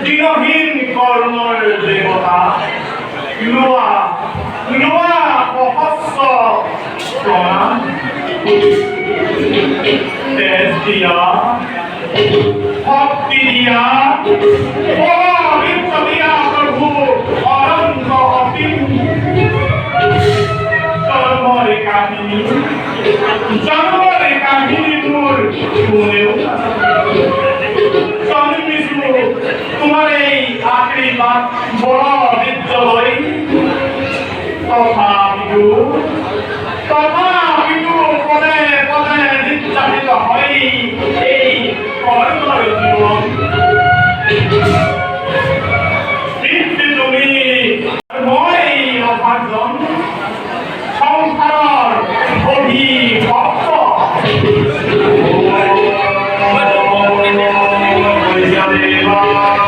দিনহীন কর্মের দেবতা লোয়া লোয়া সহস্র প্রণাম তেজ দিয়া ভক্তি দিয়া পবিত্র দিয়া প্রভু অনন্ত অসীম জন্মরে কাহিনী তোর শুনেও তোমার এই আশীর্বাদ বড় বিদ্যালয় তথাপিও পদে পদে নির্যাতিত হয় এই কর্মর জীবন তুমি মই অভাজন সংসাৰৰ অভিভক্ত দেবা